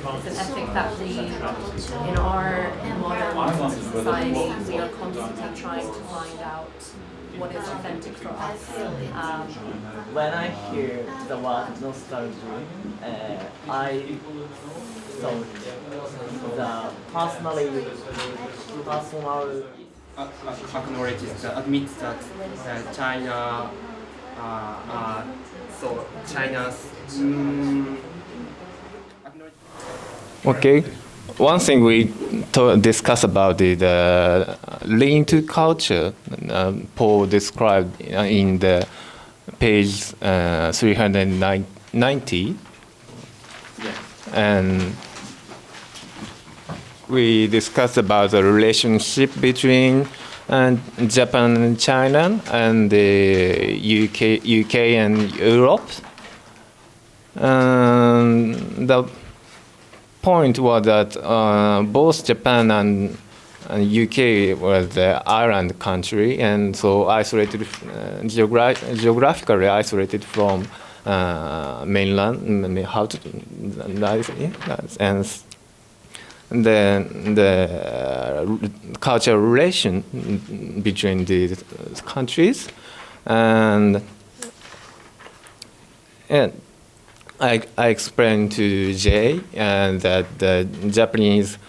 It's an ethic that we, in our modern society, we are constantly trying to find out what is authentic for us. When I hear the word nostalgia, I thought the personal acknowledges admits that China so China's Okay. One thing we discuss about is link to culture. Paul described in the page 390. And we discussed about the relationship between Japan and China and the UK and Europe. The point was that both Japan and UK was the island country, and so isolated, geographically isolated from mainland. How to and the cultural relation between these countries, and I explained to Jay that the Japanese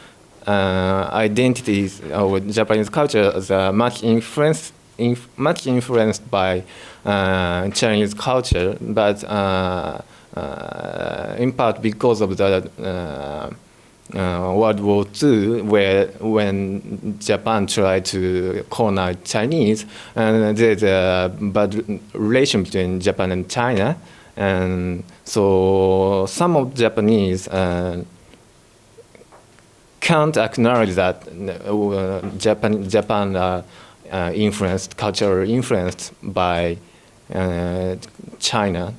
identities or Japanese culture is much influenced by Chinese culture, but in part because of the World War II, when Japan tried to colonize Chinese, and there's a bad relation between Japan and China. And so some of Japanese can't acknowledge that Japan influenced, culturally influenced by China,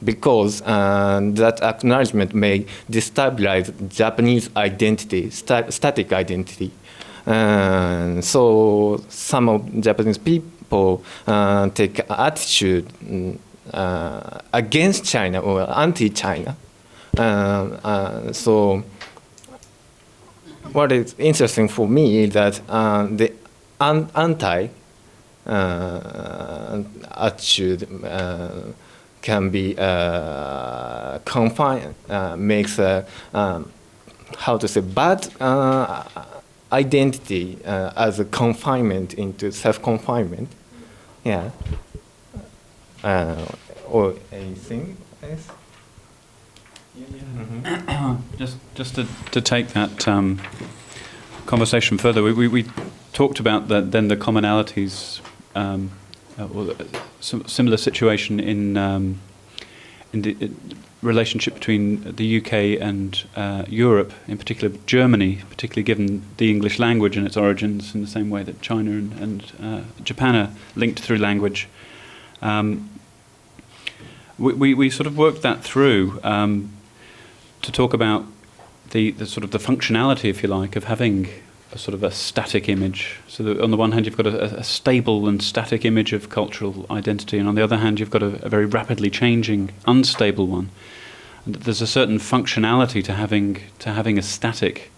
because that acknowledgement may destabilize Japanese identity, static identity. So some of Japanese people take attitude against China or anti-China. So what is interesting for me is that the anti attitude can be confined, makes how to say bad identity as a confinement into self-confinement. Yeah. Or anything else? Just to take that conversation further, we talked about then the commonalities, similar situation in the relationship between the UK and Europe, in particular Germany, particularly given the English language and its origins, in the same way that China and Japan are linked through language. We sort of worked that through to talk about the sort of the functionality, if you like, of having a sort of a static image. So that on the one hand, you've got a stable and static image of cultural identity, and on the other hand, you've got a very rapidly changing, unstable one. And there's a certain functionality to having a static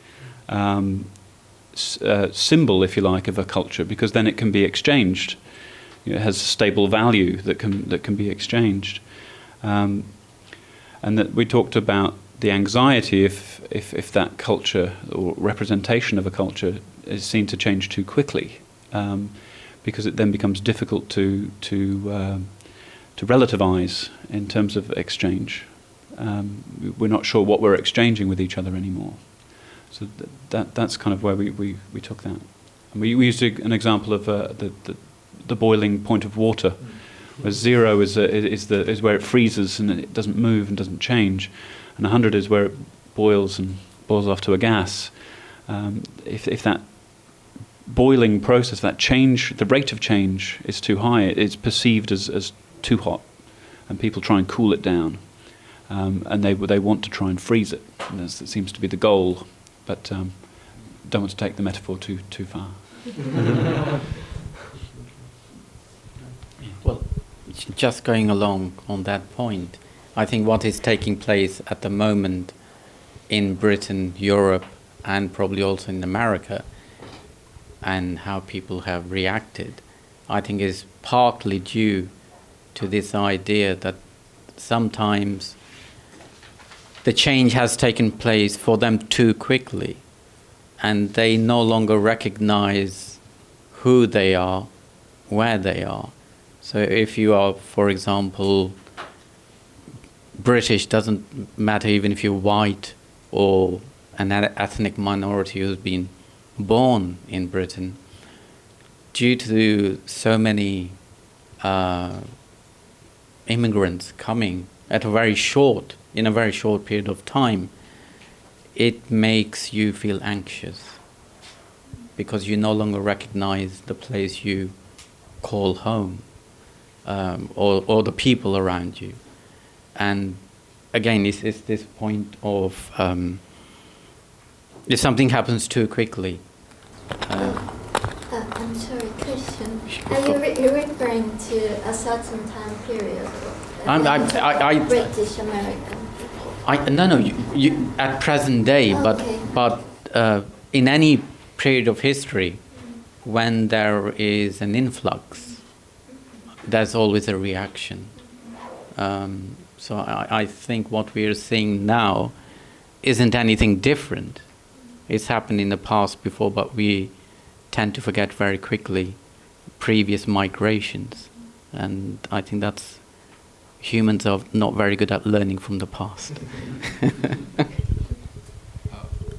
symbol, if you like, of a culture, because then it can be exchanged. It has stable value that can be exchanged. And that we talked about the anxiety if that culture or representation of a culture is seen to change too quickly, because it then becomes difficult to relativize in terms of exchange. We're not sure what we're exchanging with each other anymore. So that's kind of where we took that. And we used an example of the boiling point of water. Where 0 is where it freezes and it doesn't move and doesn't change, and 100 is where it boils off to a gas. If that boiling process, that change, the rate of change is too high, it's perceived as too hot, and people try and cool it down, and they want to try and freeze it. And that seems to be the goal, but don't want to take the metaphor too far. Well, just going along on that point, I think what is taking place at the moment in Britain, Europe, and probably also in America, and how people have reacted, I think is partly due to this idea that sometimes the change has taken place for them too quickly, and they no longer recognize who they are, where they are. So if you are, for example, British, doesn't matter even if you're white or an ethnic minority who's been born in Britain, due to so many immigrants coming in a very short period of time, it makes you feel anxious because you no longer recognize the place you call home, or the people around you. And again, it's this point of if something happens too quickly. I'm sorry, question. Are you referring to a certain time period? British American? No, you at present day, Okay. but in any period of history, when there is an influx, there's always a reaction. So I think what we are seeing now isn't anything different. It's happened in the past before, but we tend to forget very quickly previous migrations. And I think that's humans are not very good at learning from the past.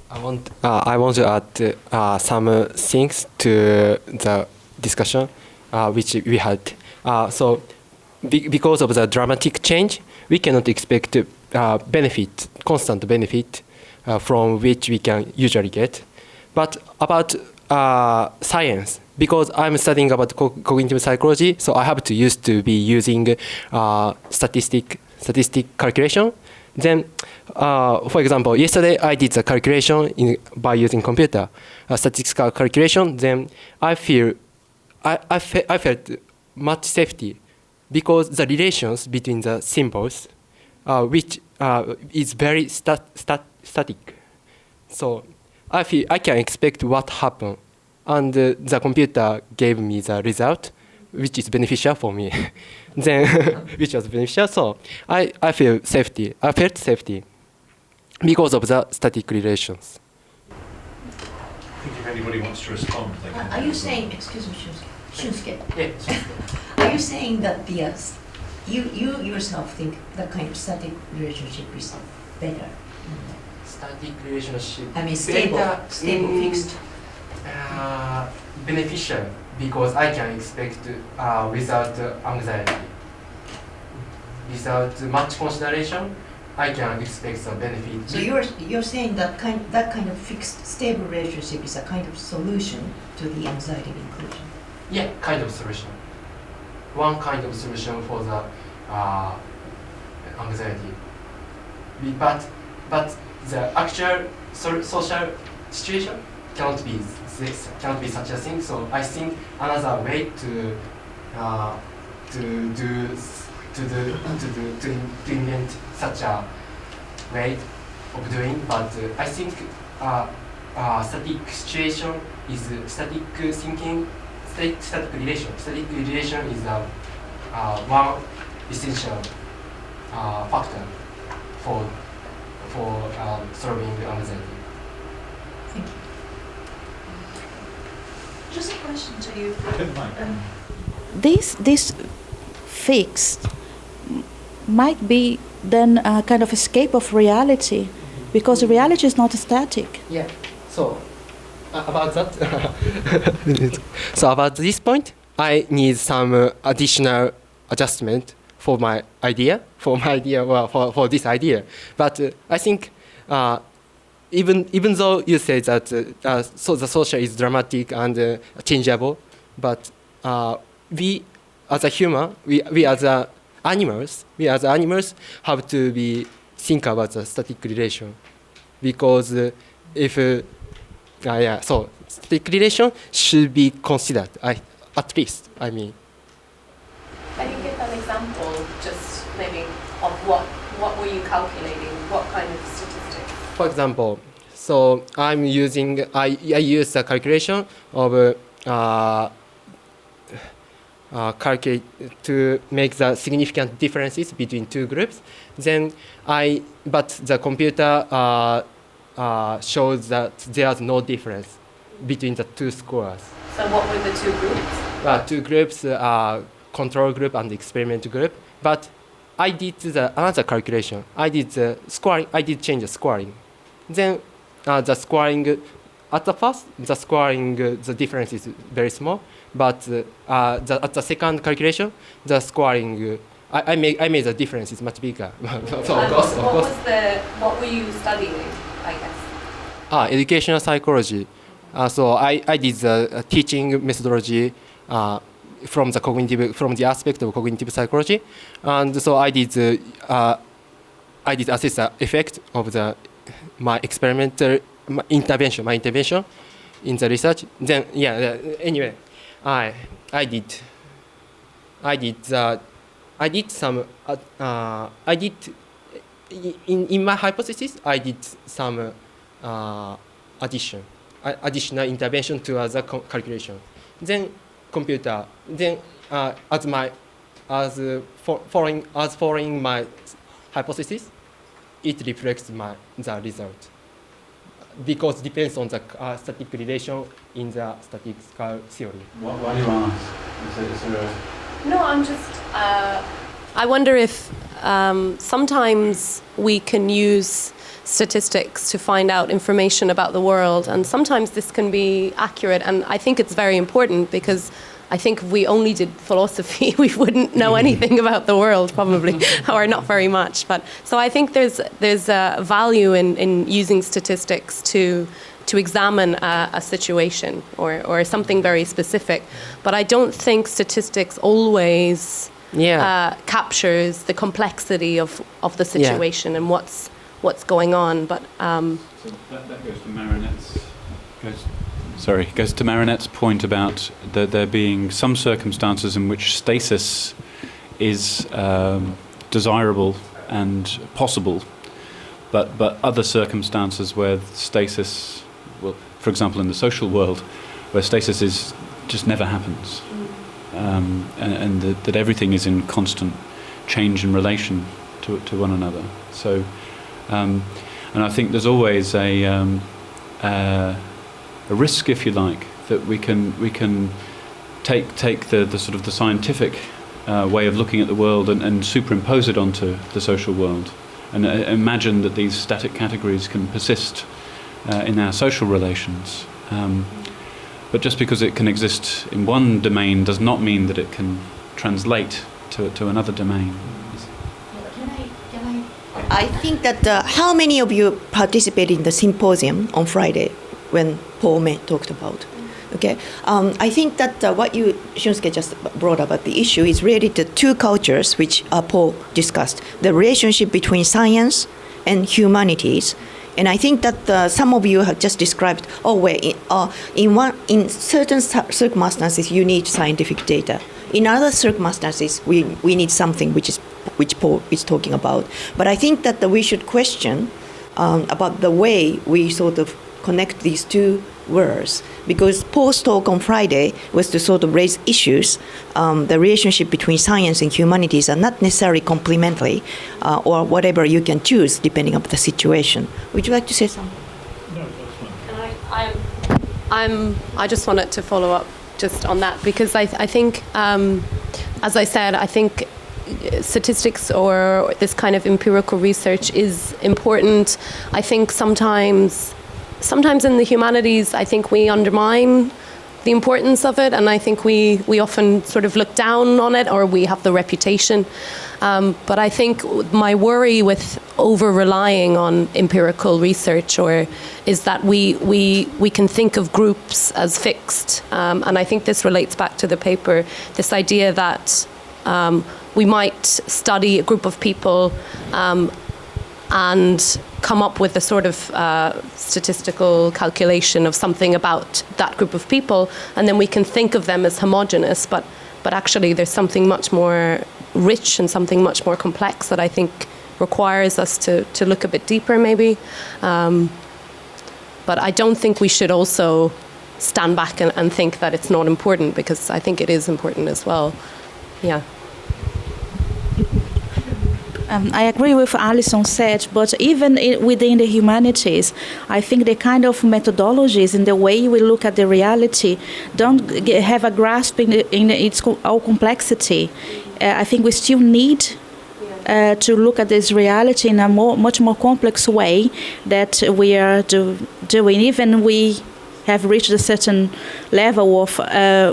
I want to add some things to the discussion which we had. So because of the dramatic change, we cannot expect constant benefit from which we can usually get. But about science, because I'm studying about cognitive psychology, so I have to be using statistic calculation. Then, for example, yesterday I did the calculation by using computer, statistical calculation. Then I felt much safety because the relations between the symbols, which is very static. So I feel I can expect what happened, and the computer gave me the result, which is beneficial for me. Then, which was beneficial. So I felt safety because of the static relations. I think if anybody wants to respond, they can. Are you saying, excuse me, Shunsuke? Yeah. Are you saying that you yourself think that kind of static relationship is better? Static relationship. I mean, stable, fixed. Beneficial because I can expect without anxiety. Without much consideration, I can expect some benefit. So you're saying that kind of fixed, stable relationship is a kind of solution to the anxiety inclusion? Yeah, kind of solution. One kind of solution for the anxiety. But the actual social situation cannot be such a thing. So I think another way to invent such a way of doing. But I think static situation is static thinking. Static relation. Static relation is one essential factor for solving the anxiety. Thank you. Just a question to you. This fixed might be then a kind of escape of reality, because reality is not static. Yeah. So about that. So about this point, I need some additional adjustment for my idea. For this idea. But I think even though you say that so the social is dramatic and changeable, but we as a human, we as animals have to think about the static relation, because so static relation should be considered. At least, I mean. Can you give an example, just maybe, of what were you calculating? What kind of statistics? for example, so I use the calculation of calculate to make the significant differences between two groups. Then but the computer shows that there's no difference between the two scores. So what were the two groups? Two groups, control group and experiment group. But I did another calculation. I did the scoring. I did change the scoring. Then the scoring at the first, the scoring the difference is very small. But at the second calculation, the scoring I made the difference is much bigger. So of course. What were you studying, I guess? Educational psychology. So I did the teaching methodology from the aspect of cognitive psychology, and so I did assess the effect of my experimental intervention in the research. Then anyway, I did some in my hypothesis I did some additional intervention to other calculation. Then computer following my hypothesis, it reflects the result because it depends on the static relation in the statistical theory. Why do you ask? Is there a... No, I'm just. I wonder if sometimes we can use statistics to find out information about the world, and sometimes this can be accurate. And I think it's very important because I think if we only did philosophy, we wouldn't know anything about the world, probably, or not very much. But so I think there's a value in using statistics to examine a situation or something very specific. But I don't think statistics always captures the complexity of the situation and what's going on. But so that goes to Marinette's. Goes to Marinette's point about there being some circumstances in which stasis is desirable and possible, but other circumstances where stasis, well, for example, in the social world, where stasis is just never happens, and that everything is in constant change in relation to one another. So, and I think there's always a risk, if you like, that we can take the sort of the scientific way of looking at the world and superimpose it onto the social world, and imagine that these static categories can persist in our social relations. But just because it can exist in one domain does not mean that it can translate to another domain. I think that how many of you participated in the symposium on Friday when Paul May talked about? Okay, I think that what Shunsuke just brought up, the issue is really the two cultures which Paul discussed, the relationship between science and humanities. And I think that some of you have just described, in certain circumstances you need scientific data. In other circumstances we need something which Paul is talking about. But I think that we should question about the way we sort of connect these two words, because Paul's talk on Friday was to sort of raise issues. The relationship between science and humanities are not necessarily complementary, or whatever you can choose depending on the situation. Would you like to say something? No, that's fine. I just wanted to follow up just on that, because I think, as I said, I think statistics or this kind of empirical research is important. I think sometimes in the humanities, I think we undermine the importance of it, and I think we often sort of look down on it, or we have the reputation. But I think my worry with over-relying on empirical research is that we can think of groups as fixed. And I think this relates back to the paper, this idea that we might study a group of people and come up with a sort of statistical calculation of something about that group of people, and then we can think of them as homogeneous, but actually there's something much more rich and something much more complex that I think requires us to look a bit deeper maybe. But I don't think we should also stand back and think that it's not important, because I think it is important as well. Yeah. I agree with what Alison said, but even within the humanities, I think the kind of methodologies and the way we look at the reality don't have a grasp in its all complexity. I think we still need to look at this reality in a much more complex way that we are doing. Even we have reached a certain level of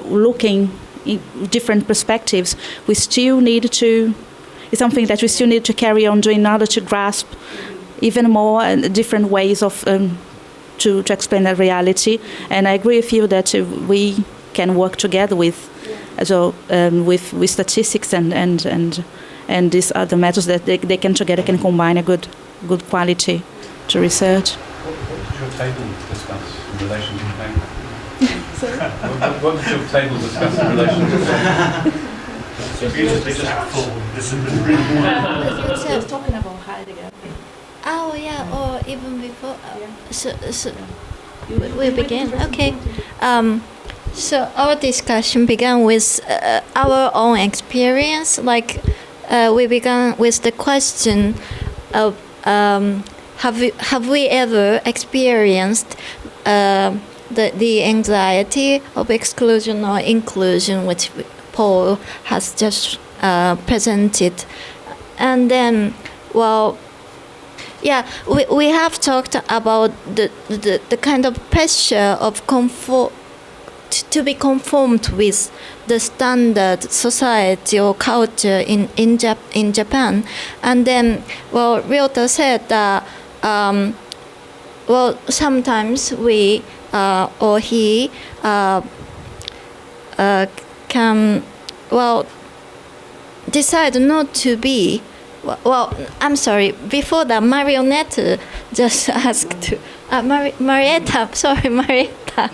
looking in different perspectives, we still need to. It's something that we still need to carry on doing in order to grasp even more different ways of to explain that reality. And I agree with you that we can work together with statistics and these other methods that they can together can combine a good quality to research. What did your table discuss in relation to paper? What did your table discuss in relation to paper? They just full discipline. I was talking about Heidegger. Oh yeah, or even before. So we begin. Okay. So our discussion began with our own experience. Like we began with the question of have we ever experienced the anxiety of exclusion or inclusion, which Paul has just presented. And then, well, yeah, we have talked about the kind of pressure of to be conformed with the standard society or culture in Japan. And then, well, Ryota said that, well, sometimes we or he can, well, decide not to be. Well, I'm sorry. Before that, Marionette just asked Marietta. Sorry, Marietta.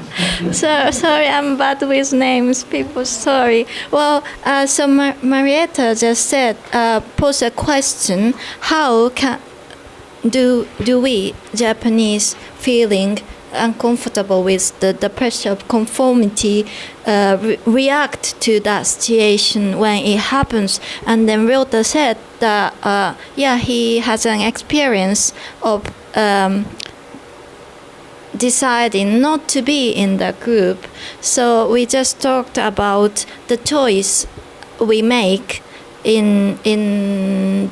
Sorry, I'm bad with names. People, sorry. Well, so Marietta just said, posed a question: how do we Japanese feeling uncomfortable with the pressure of conformity react to that situation when it happens? And then Ryota said that yeah, he has an experience of deciding not to be in the group. So we just talked about the choice we make in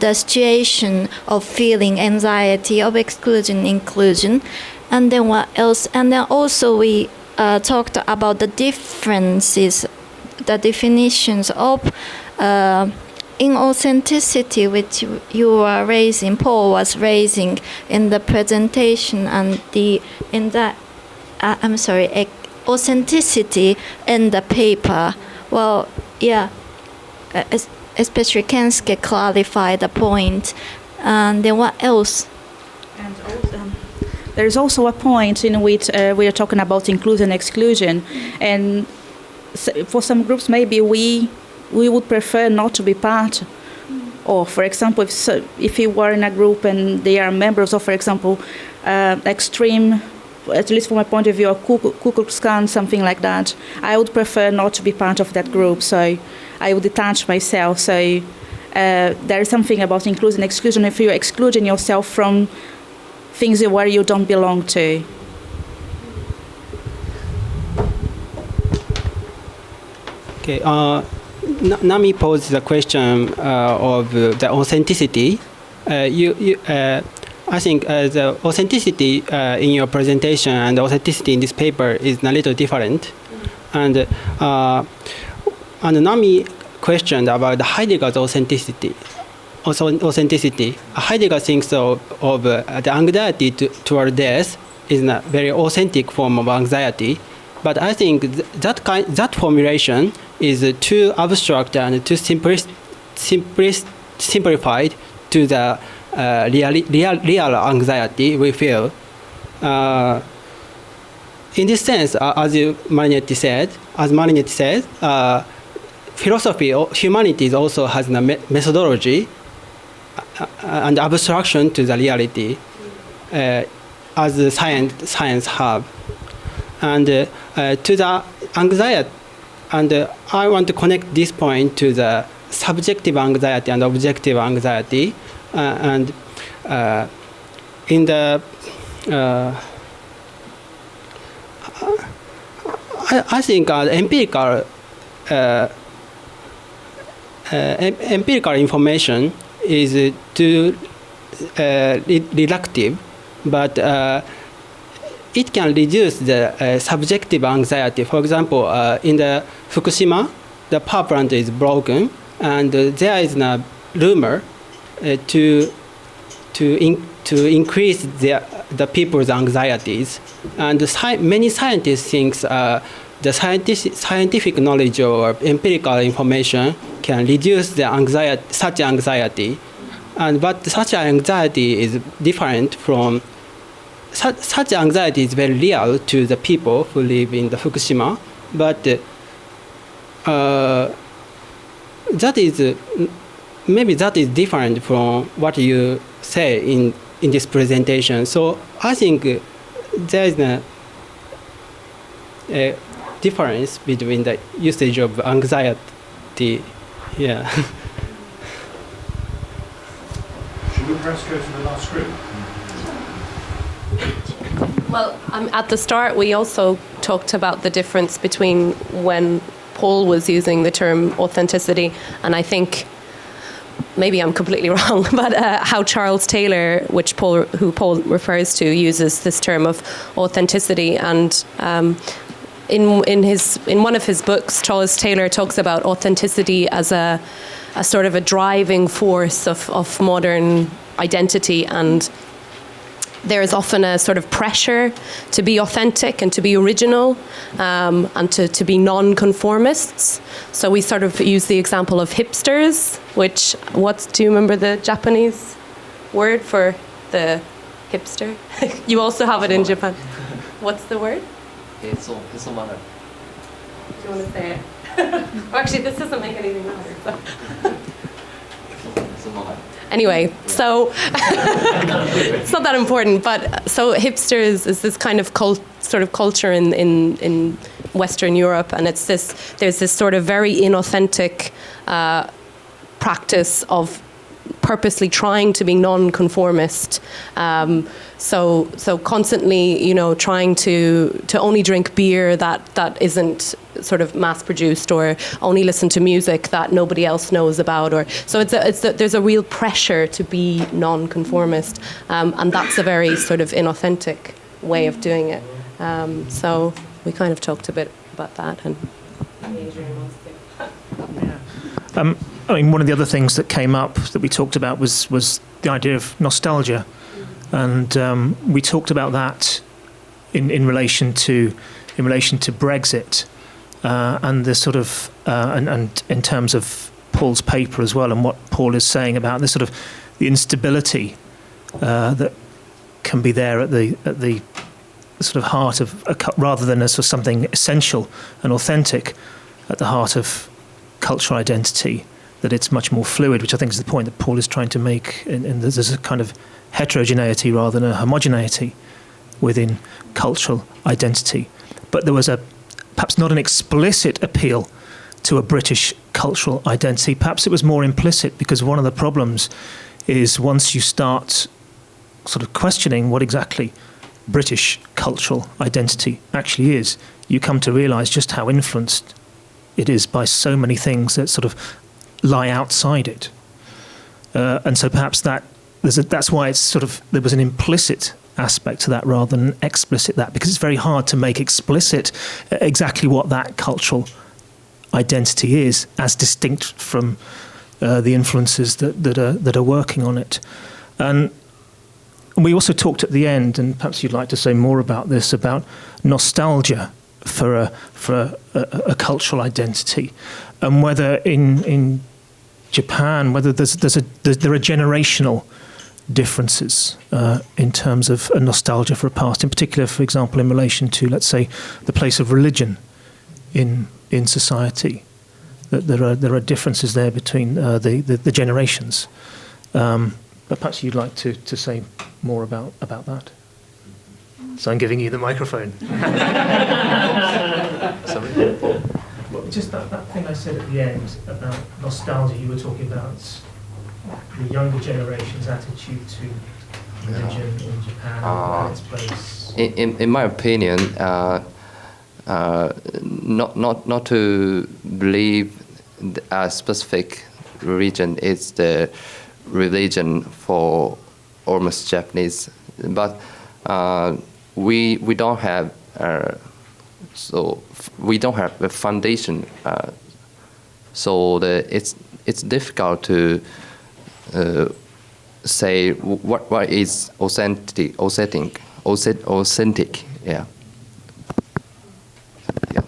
the situation of feeling anxiety of exclusion, inclusion. And then what else? And then also we talked about the differences, the definitions of inauthenticity, which you were raising, Paul was raising in the presentation, and authenticity in the paper. Well, yeah, especially Kensuke clarified the point. And then what else? And also, there is also a point in which we are talking about inclusion and exclusion, and for some groups maybe we would prefer not to be part. Or, for example, if you were in a group and they are members of, for example, extreme, at least from my point of view, Ku Klux Klan, something like that, I would prefer not to be part of that group. So I would detach myself. So there is something about inclusion and exclusion. If you're excluding yourself from things where you don't belong to. Okay, Nami posed the question of the authenticity. I think the authenticity in your presentation and the authenticity in this paper is a little different. And Nami questioned about Heidegger's authenticity. Heidegger thinks of the anxiety toward death is a very authentic form of anxiety, but I think that formulation is too abstract and too simplified to the real anxiety we feel. In this sense, as Marinetti said, philosophy or humanities also has a methodology. and abstraction to the reality, as the science have, and to the anxiety. And I want to connect this point to the subjective anxiety and objective anxiety, and in the I think empirical information is too reductive, but it can reduce the subjective anxiety. For example, in the Fukushima, the power plant is broken, and there is a rumor to increase the people's anxieties, and many scientists think the scientific knowledge or empirical information can reduce the anxiety, such anxiety, but such anxiety is different from such anxiety is very real to the people who live in the Fukushima, but that is maybe that is different from what you say in this presentation. So I think there is a difference between the usage of anxiety. Yeah. Should we perhaps go to the last group? Well, at the start, we also talked about the difference between when Paul was using the term authenticity, and I think maybe I'm completely wrong, but how Charles Taylor, who Paul refers to, uses this term of authenticity. And in one of his books, Charles Taylor talks about authenticity as a sort of a driving force of modern identity, and there is often a sort of pressure to be authentic and to be original, and to be non-conformists. So we sort of use the example of hipsters, which, do you remember the Japanese word for the hipster? You also have it in Japan. What's the word? Do you want to say it? Actually, this doesn't make anything matter. So. Anyway, so it's not that important, but so hipsters is this kind of sort of culture in Western Europe, and there's this sort of very inauthentic practice of purposely trying to be non-conformist. So constantly, trying to only drink beer that isn't sort of mass-produced, or only listen to music that nobody else knows about, so there's a real pressure to be non-conformist, and that's a very sort of inauthentic way of doing it. So we kind of talked a bit about that, and Adrian wants to. I mean, one of the other things that came up that we talked about was the idea of nostalgia, and we talked about that in relation to Brexit, and the sort of and in terms of Paul's paper as well, and what Paul is saying about the sort of the instability that can be there at the sort of heart of rather than as sort of something essential and authentic at the heart of cultural identity, that it's much more fluid, which I think is the point that Paul is trying to make. And there's a kind of heterogeneity rather than a homogeneity within cultural identity. But there was perhaps not an explicit appeal to a British cultural identity. Perhaps it was more implicit, because one of the problems is once you start sort of questioning what exactly British cultural identity actually is, you come to realise just how influenced it is by so many things that sort of lie outside it, and so perhaps that's why it's sort of there was an implicit aspect to that rather than an explicit that, because it's very hard to make explicit exactly what that cultural identity is, as distinct from the influences that are working on it. And we also talked at the end, and perhaps you'd like to say more about this, about nostalgia for a cultural identity, and whether in Japan, whether there are generational differences in terms of a nostalgia for a past, in particular, for example, in relation to, let's say, the place of religion in That there are differences there between the generations. But perhaps you'd like to say more about that. So I'm giving you the microphone. Sorry. Well, just that thing I said at the end about nostalgia, you were talking about the younger generation's attitude to religion in Japan and its place. In my opinion, not to believe a specific religion is the religion for almost Japanese, but we don't have we don't have a foundation, so it's difficult to say what is authentic. Yeah. Yeah.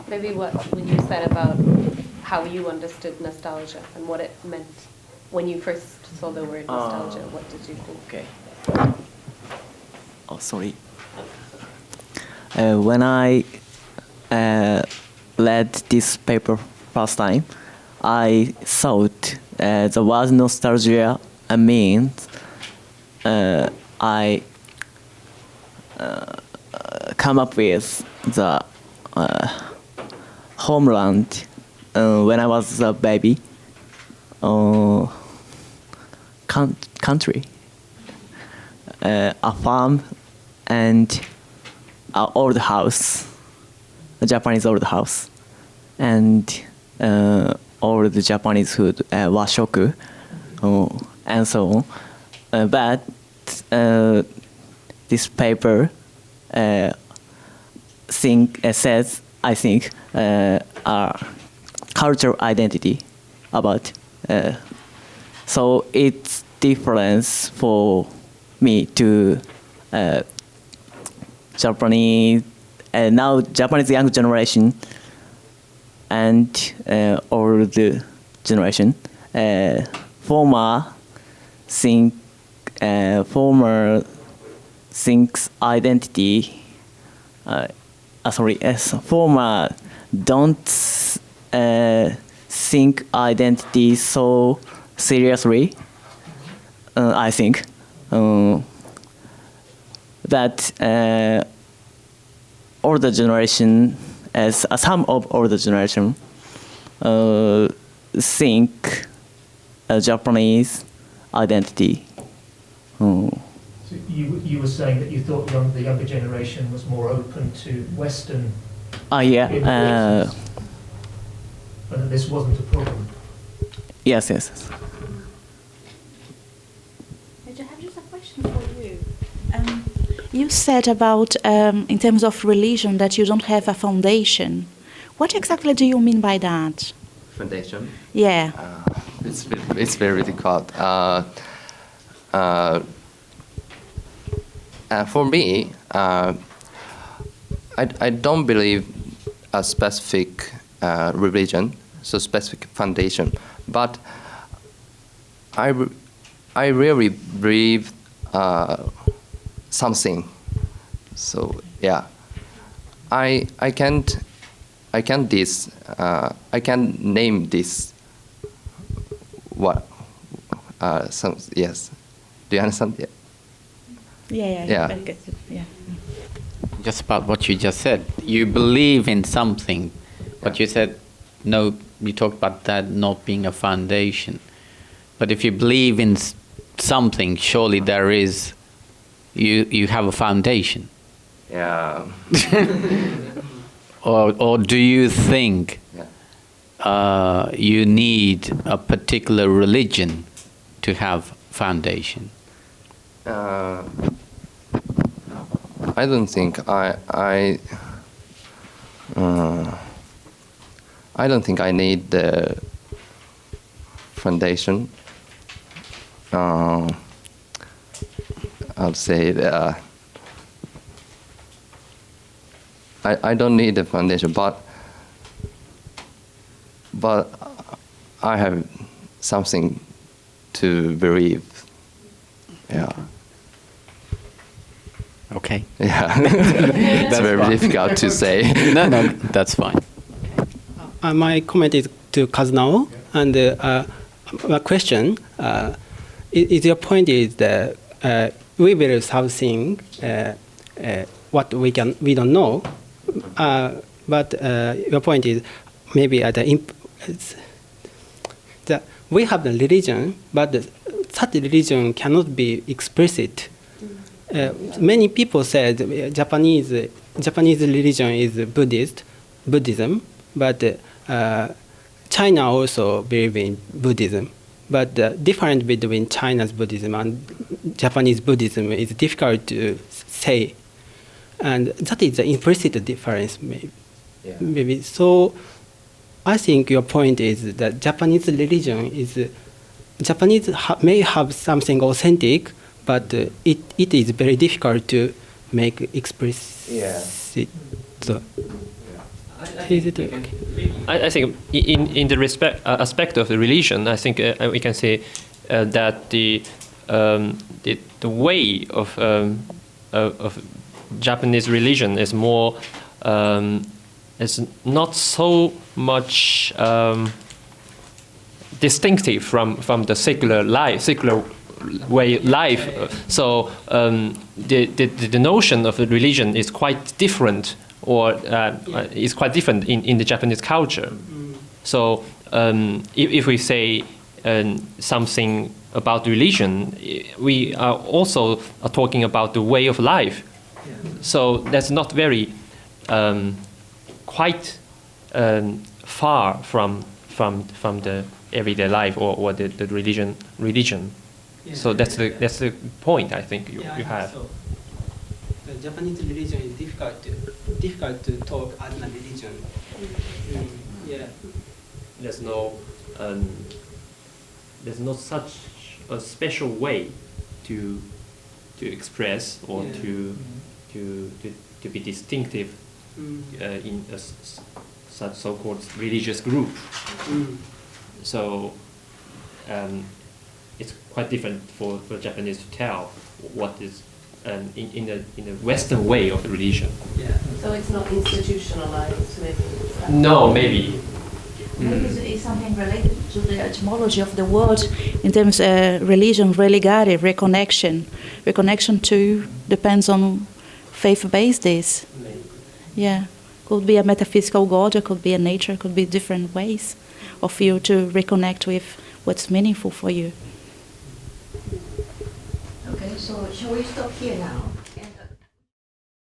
Maybe what you said about how you understood nostalgia and what it meant when you first saw the word nostalgia. What did you think? Okay. Oh, sorry. When I read this paper first time, I thought the word nostalgia means I come up with the homeland when I was a baby, country, a farm and an old house, a Japanese old house, and all the Japanese food, washoku, and so on. But this paper says, I think, our cultural identity about. So it's difference for me to Japanese, now Japanese young generation and old generation, former thinks identity. Former don't think identity so seriously. I think that older generation, as some of older generation, think Japanese identity. So you were saying that you thought the younger generation was more open to Western. Yeah. But that this wasn't a problem. Yes. I have just a question for you. You said about, in terms of religion, that you don't have a foundation. What exactly do you mean by that? Foundation? Yeah. It's very difficult. For me, I don't believe a specific religion, so specific foundation, but I really believe something. So yeah, I can't name this. What? Some yes. Do you understand? Yeah. Yeah. Just about what you just said. You believe in something, but you said no. You talked about that not being a foundation. But if you believe in something, surely there is. You have a foundation. Yeah. or do you think you need a particular religion to have foundation? I don't think I don't think I need the foundation. I'll say I don't need the foundation, but I have something to believe. Yeah. Okay. Yeah, it's very difficult to say. No, that's fine. My comment is to Kazunao, and my question is your point is that we will something what we don't know, but your point is maybe that we have the religion, but such religion cannot be explicit. Many people said Japanese religion is Buddhism, but China also believe in Buddhism. But the difference between China's Buddhism and Japanese Buddhism is difficult to say, and that is the implicit difference, maybe. Yeah. Maybe so. I think your point is that Japanese religion is may have something authentic, but it is very difficult to make explicit. Yeah. So, I think in the aspect of the religion, I think we can say that the way of Japanese religion is more is not so much distinctive from the secular way life. So the notion of the religion is quite different, or is quite different in the Japanese culture. So if we say something about religion, we are also talking about the way of life. So that's not very quite far from the everyday life or the religion. Yeah. So that's the point I think you have. So the Japanese religion is difficult to talk as a religion. Yeah. There's no such a special way to express or to be distinctive in a such so-called religious group. So it's quite different for Japanese to tell what is in a Western way of religion. Yeah. So it's not institutionalized, maybe? No, maybe. Maybe it's something related to the etymology of the word in terms of religion, religare, reconnection. Reconnection to depends on faith-based days. Yeah, could be a metaphysical God, it could be a nature, it could be different ways of you to reconnect with what's meaningful for you. Okay, so shall we stop here now?